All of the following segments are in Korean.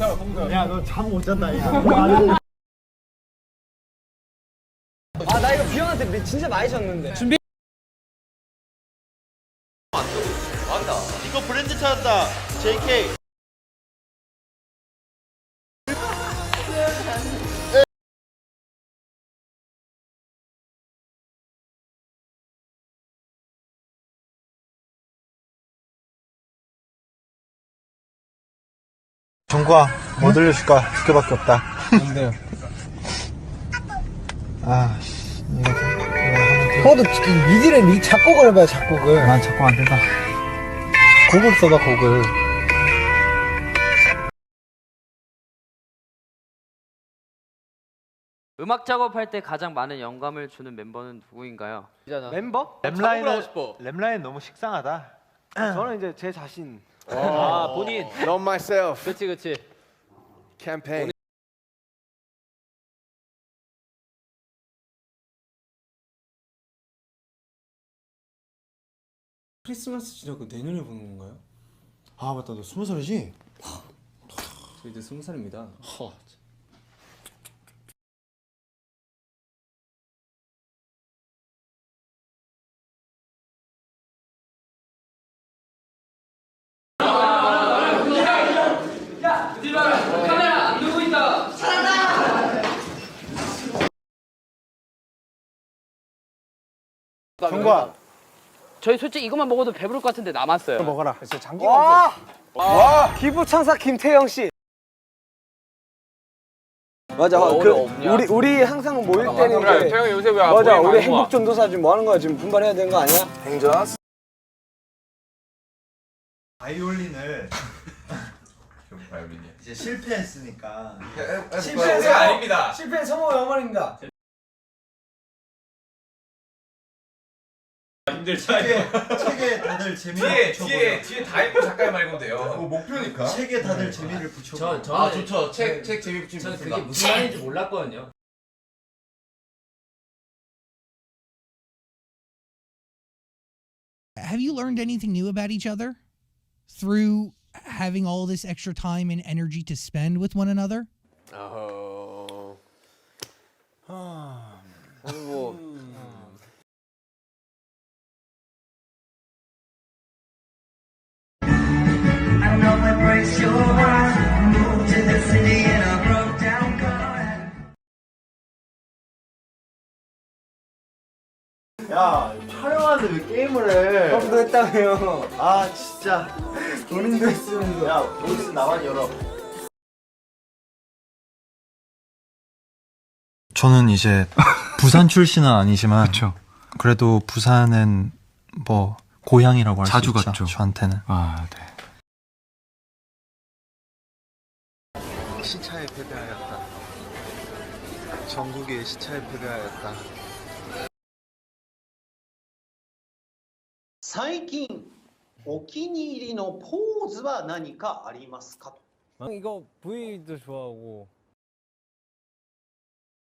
야, 너 잠 못 잤다 이거. 아, 나 이거 비형한테 진짜 많이 졌는데. 준비. 맞다. 이거 브랜드 찾았다. JK. 정구야, 뭐 들려줄까? 두 개밖에 없다. 뭔데요? 아, 씨. 형도 미디를 작곡을 해봐요, 작곡을. 난 자꾸 안 된다. 곡을 써봐, 곡을. 음악 작업할 때 가장 많은 영감을 주는 멤버는 누구인가요? 멤버? 랩라인 너무 식상하다. 저는 이제 제 자신. 아 본인. Not myself. 그치. 캠페인. 크리스마스 지나고 내년에 보는 건가요? 아, 맞다. 너 20살이지? 저 이제 20살입니다. 정구야, 저희 솔직히 이것만 먹어도 배부를 것 같은데 남았어요. 먹어라. 진짜 장기가 와, 기부 천사 김태형 씨. 맞아, 우리 항상 모일 때는 그래, 태형이 요새 왜 맞아, 모임 우리 안 모아? 행복 전도사 지금 뭐 하는 거야? 지금 분발해야 되는 거 아니야? 행전. 바이올린을 이제 실패했으니까. 실패해서 아닙니다. 실패는 성공의 어머니입니다. 책에 다들 재미를 붙여보려. 뒤에 다 있고 작가의 말고 돼요. 목표니까. 책에 다들 재미를 붙여보려. 아 좋죠. 책 재미 붙이면 저는 좋습니다. 그게 무슨 말인지 몰랐거든요. Have you learned anything new about each other through having all this extra time and energy to spend with one another? 야, 촬영하는데 왜 게임을 해? 형도 했다며요. 아, 진짜. 본인도 했으면서. 야, 보이스 나만 열어. 저는 이제 부산 출신은 아니지만 그래도 부산은 뭐 고향이라고 할 수 있죠. 갔죠. 저한테는. 아, 네. 시차에 패배하였다. 전국의 시차에 패배하였다. 最近お気に入りのポーズは何かありますか? 이거 V도 좋아하고.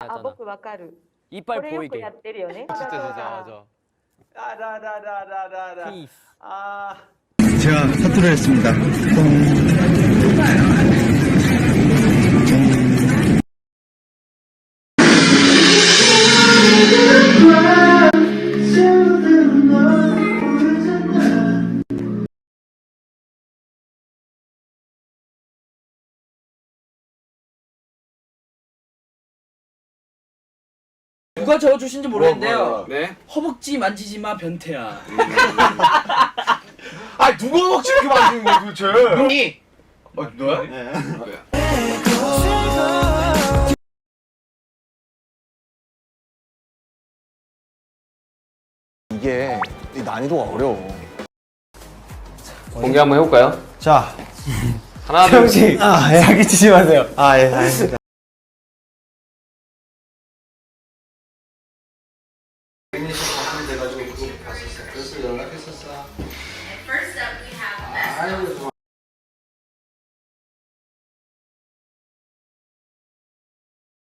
아, 僕わかる. 이빨 これよく 보이게. やってるよね. 진짜 맞아. 라라라라라라. 피스. 아. 제가 사투를 했습니다. 누가 적어주신지 모르겠는데요. 네. 허벅지 만지지 마 변태야. 아 누가 먹지 이렇게 만드는 거야 도대체? 형이. 너야? 네. 이게 이 난이도가 어려워. 공개 한번 해볼까요? 자, 하나 둘 태형씨, 사기치지 마세요. 아, 예, 알겠습니다.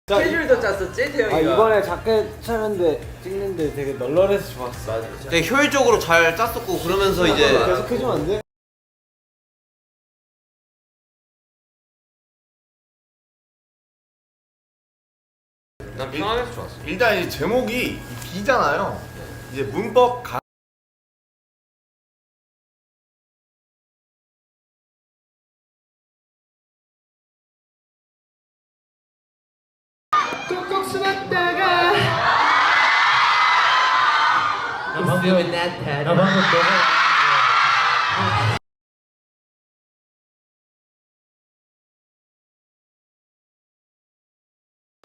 스케줄도 짰었지 태영이가. 이번에 자켓 찍는데 되게 널널해서 좋았어. 되게 효율적으로 잘 짰었고 그러면서 이제 계속 해주면 안 돼? 난 편안해서 좋았어. 일단 이 제목이 B잖아요. 이제 문법 가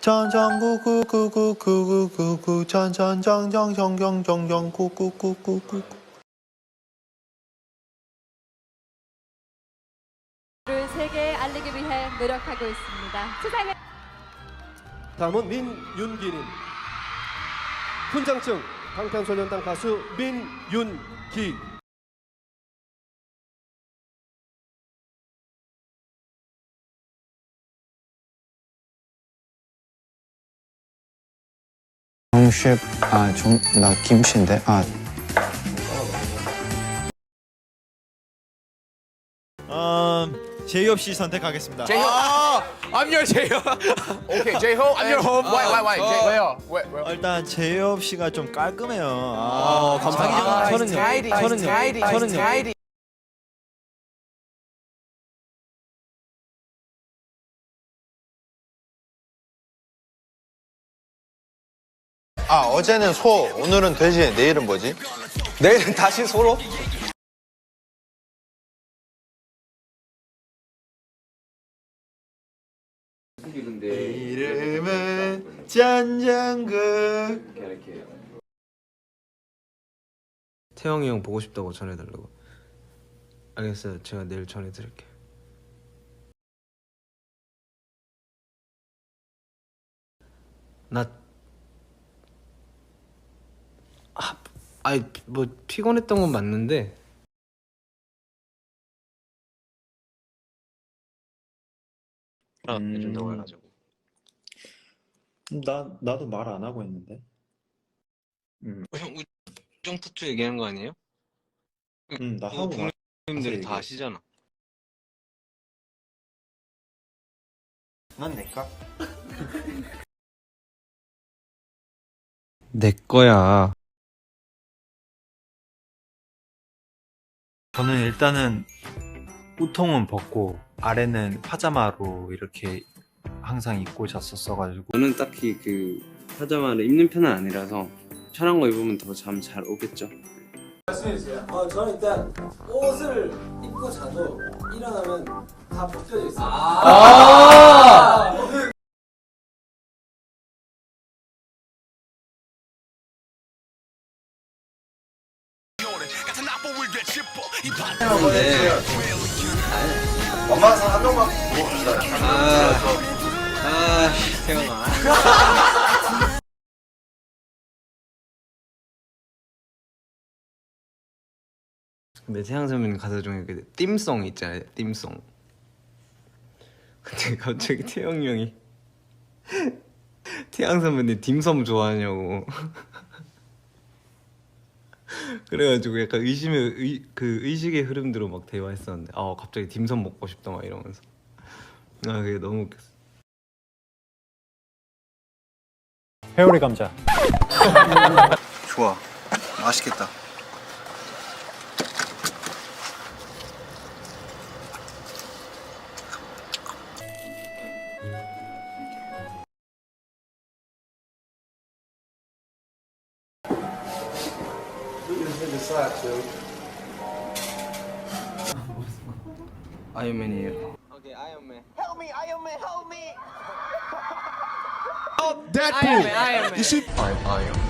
전전구구구구구구구 전전정정정정정정구구구구구 를 세계에 알리기 위해 노력하고 있습니다. 세상에 다음은 민윤기님. 훈장증 방탄소년단 가수 민윤기. 정쉽 나 김씨인데 제이홉 씨 선택하겠습니다. I'm your J-Hope. Okay, J-Hope. I'm your home. Why? 왜요? 왜요? 일단 제이홉 씨가 좀 깔끔해요. 감사합니다. 저는요. 어제는 소, 오늘은 돼지, 내일은 뭐지? 내일은 다시 소로? 이름은 전장구. 태영이 형 보고 싶다고 전해달라고. 알겠어요. 제가 내일 전해드릴게요. 뭐 피곤했던 건 맞는데 해준다고 해가지고. 나도 말 안 하고 있는데. 형 우정타투 얘기하는 거 아니에요? 나 하고 나. 형님들 다 아시잖아. 난 내까? 내 거야. 저는 일단은 우통은 벗고 아래는 파자마로 이렇게 항상 입고 잤었어가지고. 저는 딱히 그 파자마를 입는 편은 아니라서 편한 거 입으면 더 잠 잘 오겠죠. 저는 일단 옷을 입고 자도 일어나면 다 벗겨져 있어요. 엄마상 한 명만 먹읍시다. 태영아. 근데 태양 선배님 가사 중에 그 띵송 있잖아요. 띵송. 근데 갑자기 태영이 형이 태양 선배님 딤섬 좋아하냐고. 그래가지고 약간 의식의 흐름대로 막 대화했었는데 갑자기 딤섬 먹고 싶다 막 이러면서 그게 너무 웃겼어. 회오리 감자. 좋아, 맛있겠다. 아이언맨이에요. 오케이, 아이언맨. Deadpool. 아이언맨. You should. 아이언맨.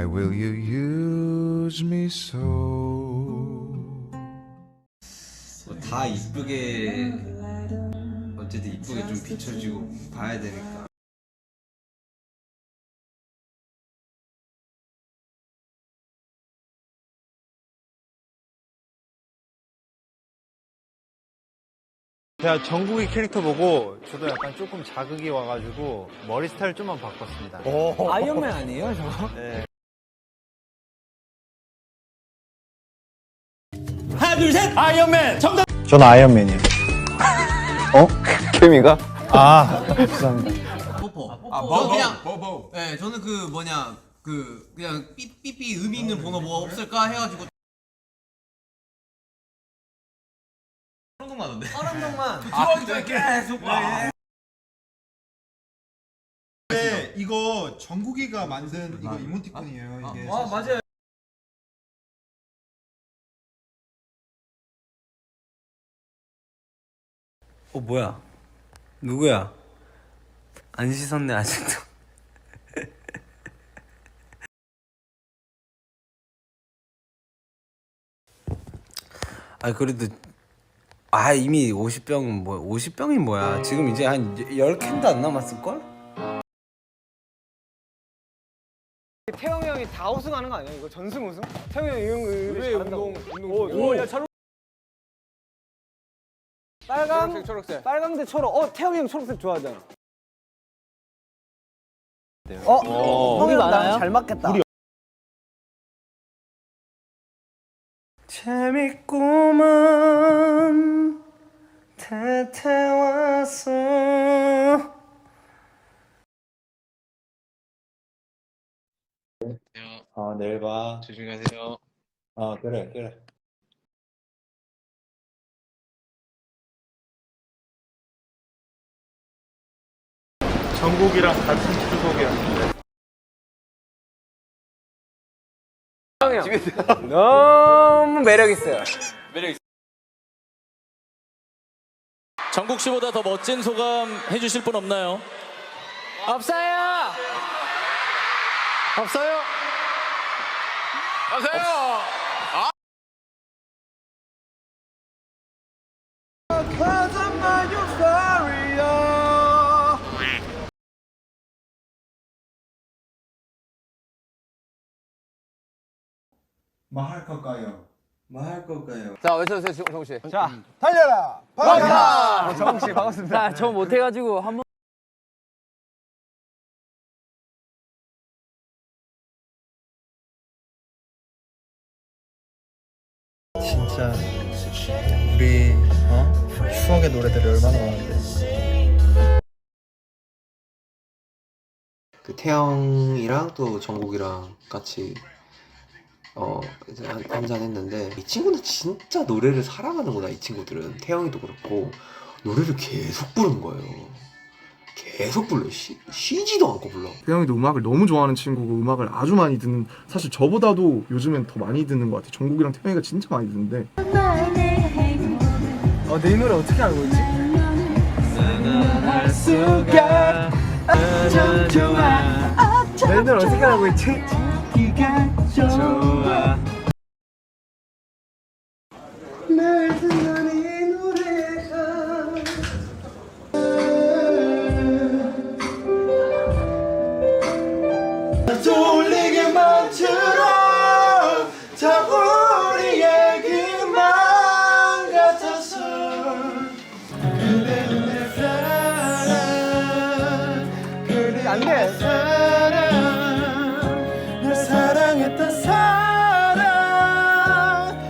Why will you use me so? 다 이쁘게 어쨌든 이쁘게 좀 비춰지고 봐야 되니까. 제가 정국이 캐릭터 보고 저도 약간 조금 자극이 와가지고 머리 스타일 좀만 바꿨습니다. 아이언맨 아니에요, 저거? 네. 하나, 둘, 셋! 아이언맨! 정답! 저는 아이언맨이요. 케미가? 아, 죄송합니다. 뽀뽀. 뭐, 그냥 뭐. 네, 저는 그냥 삐삐 의미 있는 번호 뭐 없을까 해가지고 소름 돋나던데. 들어가기 전에 계속 봐. 네, 이거 정국이가 만든 이거 이모티콘이에요. 이게. 맞아요. 뭐야? 누구야? 안 씻었네 아직도. 그래도 이미 50병은 뭐야? 50병이 뭐야? 지금 이제 한 10캔도 안 남았을걸? 태영이 형이 다 우승하는 거 아니야? 이거 전승 우승? 태영이 형이 이런 거 의외 운동. 야, 잘 빨강, 초록색. 빨강 대 초록. 태영이 형 초록색 좋아하잖아. 형이랑 나랑 잘 맞겠다. 재밌구만 태태왔어. 내일 봐. 조심히 가세요. 그래. 정국이랑 같은 추석이었는데. 너무 매력 있어요. 정국 씨보다 더 멋진 소감 해주실 분 없나요? 없어요. 뭐 할 걸까요? 자, 외쳐주세요, 정우 씨. 자, 달려라! 반가! 정우 씨 반갑습니다. 저 못해가지고 한번. 진짜 우리 추억의 노래들이 얼마나 많은데. 그 태영이랑 또 정국이랑 같이 이제 한잔 했는데 이 친구는 진짜 노래를 사랑하는구나. 이 친구들은 태영이도 그렇고 노래를 계속 부르는 거예요. 계속 불러. 쉬지도 않고 불러. 태영이도 음악을 너무 좋아하는 친구고 음악을 아주 많이 듣는, 사실 저보다도 요즘엔 더 많이 듣는 것 같아요. 정국이랑 태영이가 진짜 많이 듣는데. 내 노래 어떻게 알고 있지? 내 노래 어떻게 알고 있지? 좋아. 돌리게 만들어 다 우리 얘기만 같아서 그대는 내 사랑 그대 안 돼. 널 사랑했던 사랑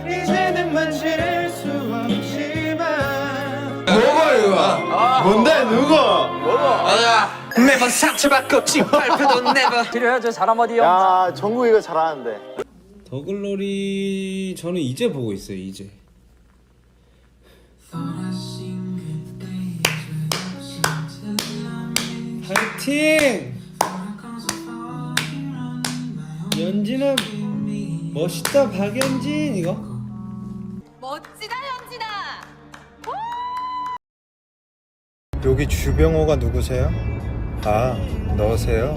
이제는 만질 수 없지만 뭐가 이거 뭔데 누구 매번 상처받고 짓밟혀도 never. 필요해야죠. 잘 한마디 형. 야 정국 이거 잘하는데. 더글로리 저는 이제 보고 있어요. 이제. 파이팅! 연진아 멋있다. 박연진 이거. 멋지다 현진아. 여기 주병호가 누구세요? 아, 너세요?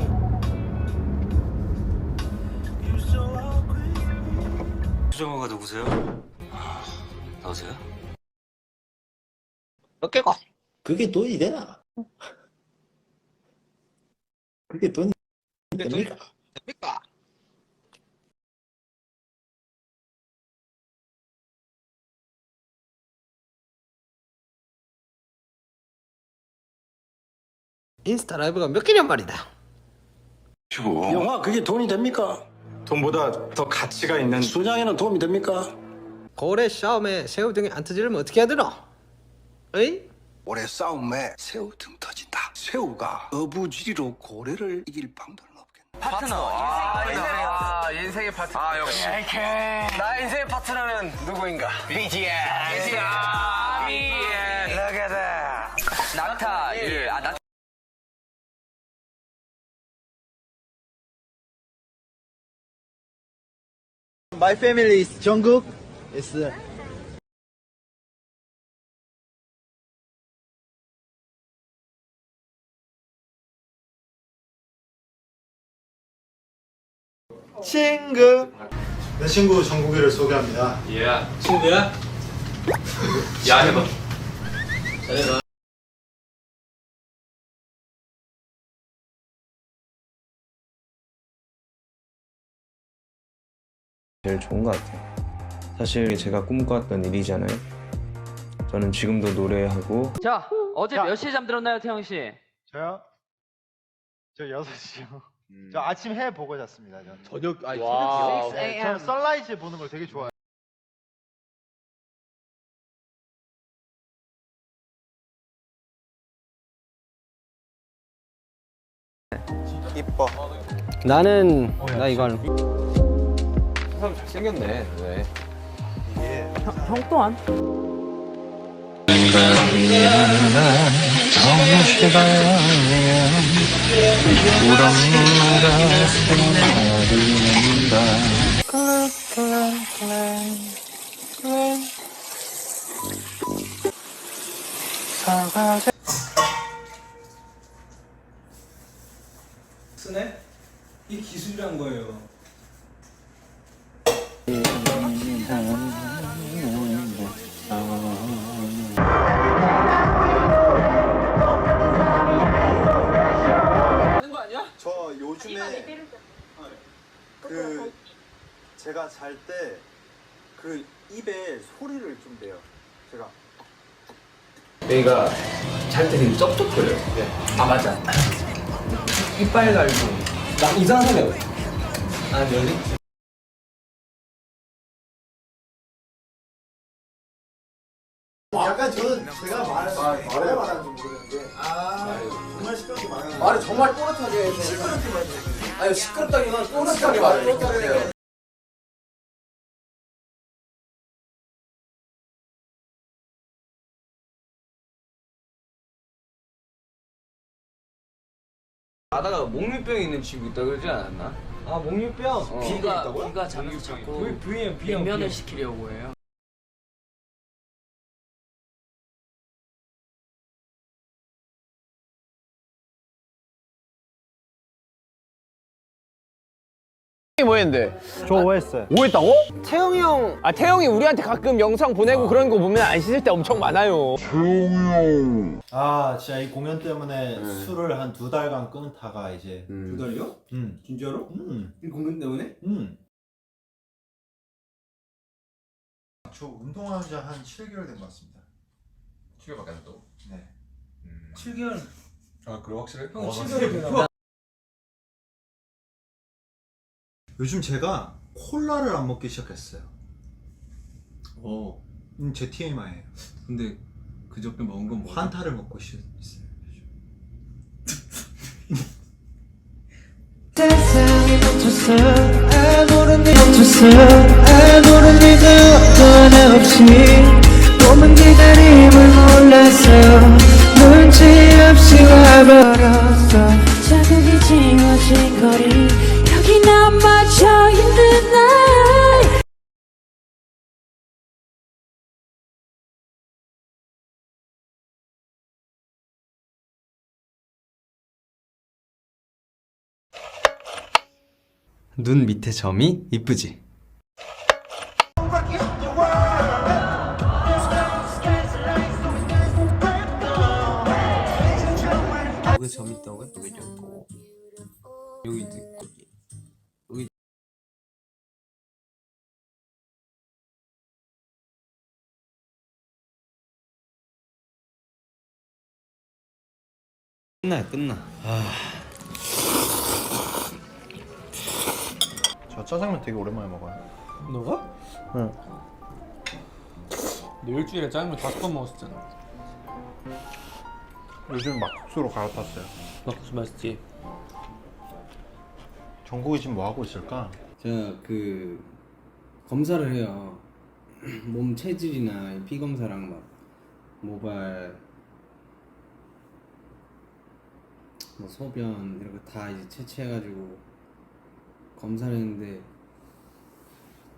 수정호가 누구세요? 나오세요? 몇 개가? 그게 돈이 되나? 그게 돈이 됩니까? 됩니까? 인스타 라이브가 몇 개냔 말이다. 영화 그게 돈이 됩니까? 돈보다 더 가치가 있는 순양에는 도움이 됩니까? 고래 싸움에 새우 등이 안 터지려면 어떻게 해야 되나? 어이? 고래 싸움에 새우 등 터진다. 새우가 어부지리로 고래를 이길 방도는 없겠네. 파트너. 인생의 파트너. 역시. 나 인생의 파트너는 누구인가? BTS. Look at that. 낙타. 낙타. My family is Jungkook. It's 친구. 내 친구 정국이를 소개합니다. 친구야? 야 해봐. 잘해봐. 제일 좋은 것 같아요. 사실 제가 꿈꿔왔던 일이잖아요. 저는 지금도 노래하고. 자, 어제 몇 시에 잠들었나요, 태영 씨? 저요? 저 6시요. 저 아침 해 보고 잤습니다. 저는. 와우. 네, 저는 선라이즈 보는 걸 되게 좋아해요. 이뻐. 나는 나 이걸 사람 잘생겼네. 네. 형 또한. 쓰네? 이 기술이란 거예요. 저 요즘에 그 제가 잘 때 그 입에 소리를 좀 내요. 제가 여기가 잘 때 되게 쩝쩝거려요. 아 맞아. 이빨 갈고 나 이상한 소리 해요. 아 뭐지? 약간 저는 제가 말을 말하는지 모르는데 정말 시끄럽게 말하는 말을 정말 또렷하게 해서 시끄럽게 말해요. 아니 시끄럽다기보다 또렷하게 말해요. 가다가 목류병이 있는 친구 있다 그러지 않았나? 아 목류병. 비가 자면서 자꾸 냉면을 시키려고 해요. 뭐 했는데? 저 오했어요. 뭐 했다고? 태영이 형. 아, 태영이 우리한테 가끔 영상 보내고 그런 거 보면 안 씻을 때 엄청 많아요. 아 진짜 이 공연 때문에 술을 한 2달간 끊다가 이제 2달이요? 진짜로? 이 공연 때문에? 저 운동한 지 한 7개월 된 것 같습니다. 7개월밖에 안 했다고? 네. 7개월? 아 그래 확실해? 형 7개월 요즘 제가 콜라를 안 먹기 시작했어요. 제 TMI예요. 근데 그저께 먹은 건 뭐야? 환타를 먹고 있어요. 세상에 멈췄어 아무런 일 멈췄어 아무런 일도 하나 없이 몸은 기다림을 몰라서 눈치 없이 와버렸어 자극이 지워진 거리 여기 난 맞춰 있는 날 눈 밑에 점이 이쁘지? 여기 점 있다고요? 여기 있고 여기도 있고 여기 끝나. 저 짜장면 되게 오랜만에 먹어요. 너가? 응. 너 일주일에 짜장면 5번 먹었었잖아. 요즘 막국수로 갈아탔어요. 막국수 맛있지? 정국이 지금 뭐 하고 있을까? 제가 그 검사를 해요. 몸 체질이나 피 검사랑 막 모발 뭐 소변 이런 거 다 이제 채취해가지고 검사를 했는데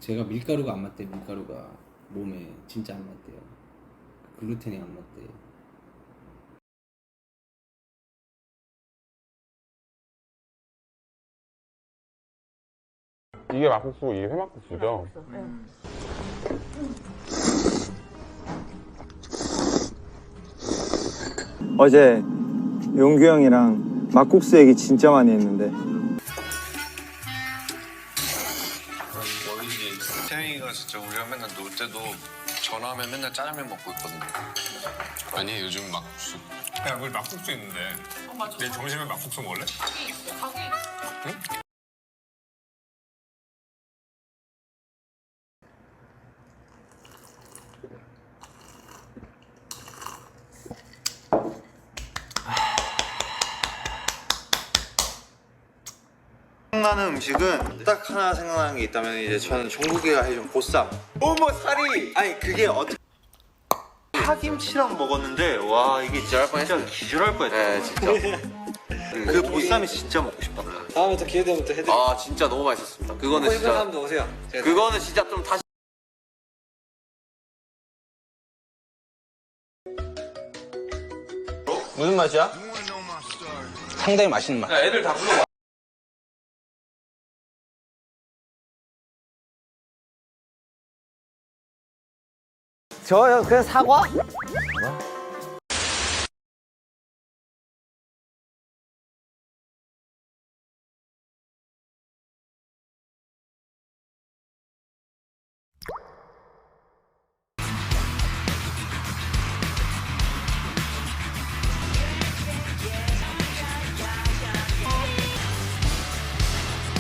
제가 밀가루가 안 맞대요. 밀가루가 몸에 진짜 안 맞대요. 글루텐이 안 맞대요. 이게 막국수고 이게 회막국수죠? 어제 용규 형이랑 막국수 얘기 진짜 많이 했는데 모르지. 태영이가 진짜 우리랑 맨날 놀 때도 전화하면 맨날 짜장면 먹고 있거든. 아니 요즘 막국수. 야, 우리 막국수 있는데. 내일 점심에 막국수 먹을래? 응? 생각나는 음식은 딱 하나 생각나는 게 있다면 이제 저는 종국이가 해준 보쌈. 어머 살이. 아니 그게 어떻게 파김치랑 먹었는데 와 이게 진짜 기절할 뻔했다. 네 진짜. 그 보쌈이 진짜 먹고 싶다. 다음에 또 기회 되면 또 해드릴게요. 아 진짜 너무 맛있었습니다. 그거는 진짜. 사람도 오세요. 그거는 진짜 좀 다시. 무슨 맛이야? 상당히 맛있는 맛. 야, 애들 다 불러. 저요 그냥 사과?